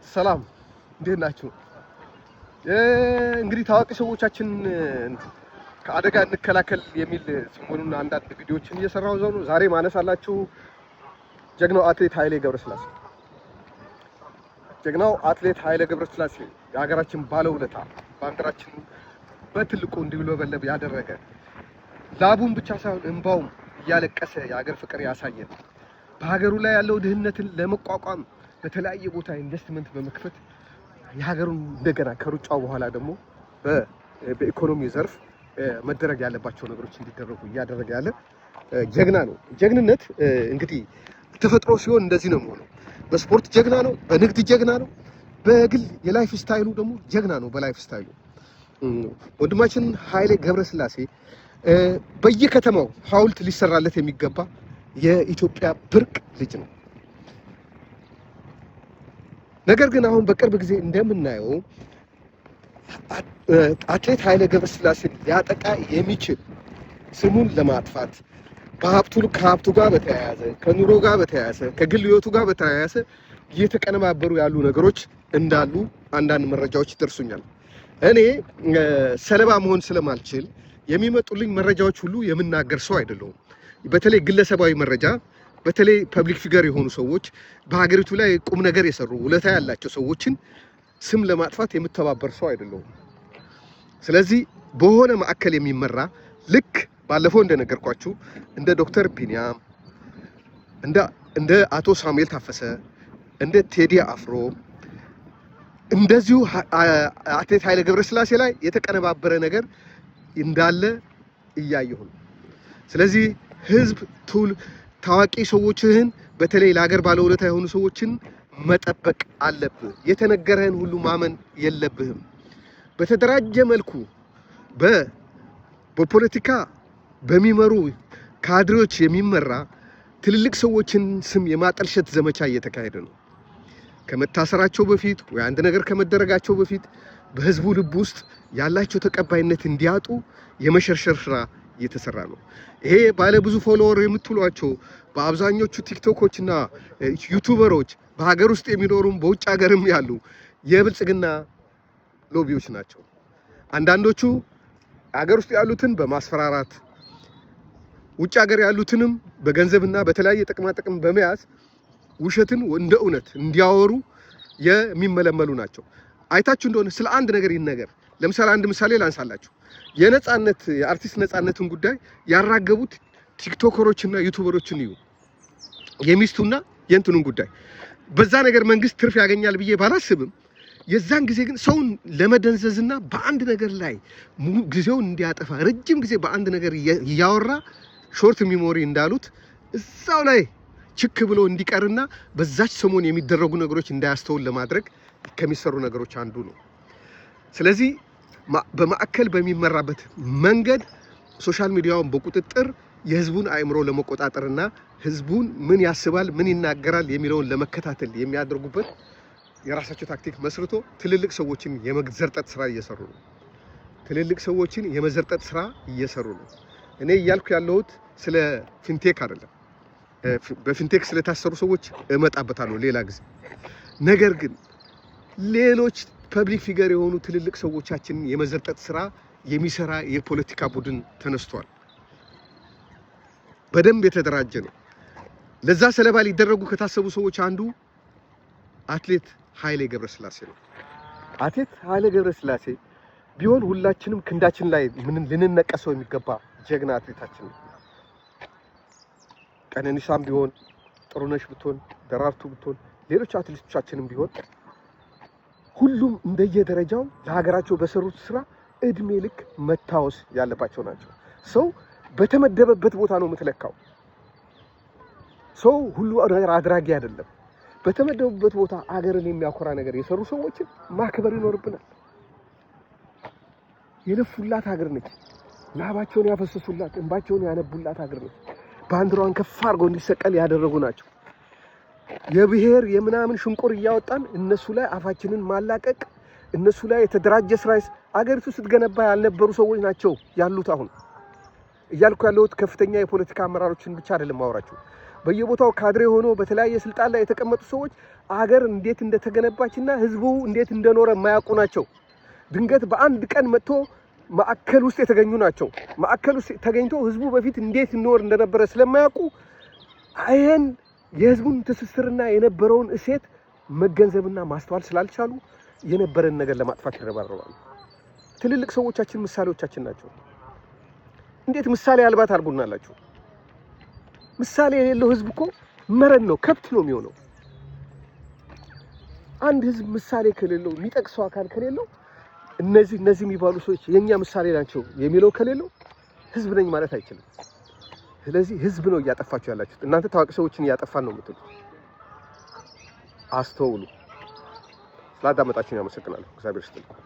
ሰላም እንዴት ናችሁ? እንግዲህ ታዋቂ ሰዎቻችን ከአደጋ እንከላከል የሚል ሰሞኑን አንዳንድ ቪዲዮዎችን እየሰራው ነው። ዛሬ ማነሳላችሁ ጀግናው አትሌት ኃይሌ ገብረስላሴ። ጀግናው አትሌት ኃይሌ ገብረስላሴ የሀገራችን ባለውለታ፣ ባንዲራችን በትልቁ እንዲውለበለብ ያደረገ፣ ላቡን ብቻ ሳይሆን እንባውም እያለቀሰ የሀገር ፍቅር ያሳየን፣ በሀገሩ ላይ ያለው ድህነትን ለመቋቋም በተለያየ ቦታ ኢንቨስትመንት በመክፈት የሀገሩን እንደገና ከሩጫው በኋላ ደግሞ በኢኮኖሚ ዘርፍ መደረግ ያለባቸው ነገሮች እንዲደረጉ እያደረገ ያለ ጀግና ነው። ጀግንነት እንግዲህ ተፈጥሮ ሲሆን እንደዚህ ነው የሚሆነው። በስፖርት ጀግና ነው፣ በንግድ ጀግና ነው፣ በግል የላይፍ ስታይሉ ደግሞ ጀግና ነው። በላይፍ ስታይሉ ወንድማችን ኃይሌ ገብረስላሴ በየከተማው ሐውልት ሊሰራለት የሚገባ የኢትዮጵያ ብርቅ ልጅ ነው። ነገር ግን አሁን በቅርብ ጊዜ እንደምናየው አትሌት ኃይሌ ገብረስላሴን ሊያጠቃ የሚችል ስሙን ለማጥፋት ከሀብቱ ጋር በተያያዘ ከኑሮ ጋር በተያያዘ ከግል ህይወቱ ጋር በተያያዘ እየተቀነባበሩ ያሉ ነገሮች እንዳሉ አንዳንድ መረጃዎች ይደርሱኛል። እኔ ሰለባ መሆን ስለማልችል የሚመጡልኝ መረጃዎች ሁሉ የምናገር ሰው አይደለሁም። በተለይ ግለሰባዊ መረጃ፣ በተለይ ፐብሊክ ፊገር የሆኑ ሰዎች በሀገሪቱ ላይ ቁም ነገር የሰሩ ውለታ ያላቸው ሰዎችን ስም ለማጥፋት የምተባበር ሰው አይደለሁም። ስለዚህ በሆነ ማዕከል የሚመራ ልክ ባለፈው እንደነገርኳችሁ እንደ ዶክተር ቢኒያም እንደ አቶ ሳሙኤል ታፈሰ እንደ ቴዲ አፍሮ እንደዚሁ አትሌት ኃይሌ ገብረስላሴ ላይ የተቀነባበረ ነገር እንዳለ እያየሁ ነው። ስለዚህ ህዝብ ታዋቂ ሰዎችህን በተለይ ለሀገር ባለውለታ የሆኑ ሰዎችን መጠበቅ አለብህ። የተነገረህን ሁሉ ማመን የለብህም። በተደራጀ መልኩ በፖለቲካ በሚመሩ ካድሬዎች የሚመራ ትልልቅ ሰዎችን ስም የማጠልሸት ዘመቻ እየተካሄደ ነው። ከመታሰራቸው በፊት ወይ አንድ ነገር ከመደረጋቸው በፊት በህዝቡ ልብ ውስጥ ያላቸው ተቀባይነት እንዲያጡ የመሸርሸር ስራ እየተሰራ ነው። ይሄ ባለ ብዙ ፎሎወር የምትሏቸው በአብዛኞቹ ቲክቶኮች እና ዩቲዩበሮች በሀገር ውስጥ የሚኖሩም በውጭ ሀገርም ያሉ የብልጽግና ሎቢዎች ናቸው። አንዳንዶቹ ሀገር ውስጥ ያሉትን በማስፈራራት ውጭ ሀገር ያሉትንም በገንዘብና በተለያየ ጥቅማጥቅም በመያዝ ውሸትን እንደ እውነት እንዲያወሩ የሚመለመሉ ናቸው። አይታችሁ እንደሆነ ስለ አንድ ነገር ይነገር። ለምሳሌ አንድ ምሳሌ ላንሳላችሁ። የአርቲስት ነፃነትን ጉዳይ ያራገቡት ቲክቶከሮችና ዩቲዩበሮችን እዩ። የሚስቱና የእንትኑን ጉዳይ በዛ ነገር መንግስት ትርፍ ያገኛል ብዬ ባላስብም የዛን ጊዜ ግን ሰውን ለመደንዘዝና በአንድ ነገር ላይ ጊዜውን እንዲያጠፋ ረጅም ጊዜ በአንድ ነገር እያወራ ሾርት ሚሞሪ እንዳሉት እዛው ላይ ችክ ብሎ እንዲቀርና በዛች ሰሞን የሚደረጉ ነገሮች እንዳያስተውል ለማድረግ ከሚሰሩ ነገሮች አንዱ ነው። ስለዚህ በማዕከል በሚመራበት መንገድ ሶሻል ሚዲያውን በቁጥጥር የህዝቡን አእምሮ ለመቆጣጠርና ህዝቡን ምን ያስባል ምን ይናገራል የሚለውን ለመከታተል የሚያደርጉበት የራሳቸው ታክቲክ መስርቶ ትልልቅ ሰዎችን የመዘርጠጥ ስራ እየሰሩ ነው። እኔ እያልኩ ያለሁት ስለ ፊንቴክ አይደለም። በፊንቴክ ስለታሰሩ ሰዎች እመጣበታለሁ ሌላ ጊዜ። ነገር ግን ሌሎች ፐብሊክ ፊገር የሆኑ ትልልቅ ሰዎቻችንን የመዘርጠጥ ስራ የሚሰራ የፖለቲካ ቡድን ተነስቷል። በደንብ የተደራጀ ነው። ለዛ ሰለባ ሊደረጉ ከታሰቡ ሰዎች አንዱ አትሌት ኃይሌ ገብረስላሴ ነው። አትሌት ኃይሌ ገብረስላሴ ቢሆን ሁላችንም ክንዳችን ላይ ልንነቀሰው የሚገባ ጀግና አትሌታችን ነው። ቀነኒሳም ቢሆን፣ ጥሩነሽ ብትሆን፣ ደራርቱ ብትሆን፣ ሌሎች አትሌቶቻችንም ቢሆን ሁሉም እንደየደረጃው ለሀገራቸው በሰሩት ስራ እድሜ ልክ መታወስ ያለባቸው ናቸው። ሰው በተመደበበት ቦታ ነው የምትለካው። ሰው ሁሉ ነገር አድራጊ አይደለም። በተመደቡበት ቦታ አገርን የሚያኮራ ነገር የሰሩ ሰዎችን ማክበር ይኖርብናል። የለፉላት ሀገር ነች። ላባቸውን ያፈሰሱላት፣ እንባቸውን ያነቡላት ሀገር ነች። ባንዲራዋን ከፍ አድርገው እንዲሰቀል ያደረጉ ናቸው። የብሔር የምናምን ሽንቁር እያወጣን እነሱ ላይ አፋችንን ማላቀቅ፣ እነሱ ላይ የተደራጀ ስራይስ አገሪቱ ስትገነባ ያልነበሩ ሰዎች ናቸው ያሉት። አሁን እያልኩ ያለሁት ከፍተኛ የፖለቲካ አመራሮችን ብቻ አይደለም ማወራችሁ። በየቦታው ካድሬ ሆኖ በተለያየ ስልጣን ላይ የተቀመጡ ሰዎች አገር እንዴት እንደተገነባችና ህዝቡ እንዴት እንደኖረ የማያውቁ ናቸው። ድንገት በአንድ ቀን መጥቶ ማዕከል ውስጥ የተገኙ ናቸው። ማዕከል ውስጥ ተገኝቶ ህዝቡ በፊት እንዴት ይኖር እንደነበረ ስለማያውቁ ይሄን የህዝቡን ትስስርና የነበረውን እሴት መገንዘብና ማስተዋል ስላልቻሉ የነበረን ነገር ለማጥፋት ይረባረባሉ። ትልልቅ ሰዎቻችን ምሳሌዎቻችን ናቸው። እንዴት ምሳሌ አልባት አልቡናላችሁ? ምሳሌ የሌለው ህዝብ እኮ መረን ነው፣ ከብት ነው የሚሆነው። አንድ ህዝብ ምሳሌ ከሌለው የሚጠቅሰው አካል ከሌለው እነዚህ የሚባሉ ሰዎች የኛ ምሳሌ ናቸው የሚለው ከሌለው ህዝብ ነኝ ማለት አይችልም። ስለዚህ ህዝብ ነው እያጠፋችሁ ያላችሁት። እናንተ ታዋቂ ሰዎችን እያጠፋን ነው የምትሉት። አስተውሉ። ስላዳመጣችሁኝ አመሰግናለሁ። እግዚአብሔር ይስጥልኝ።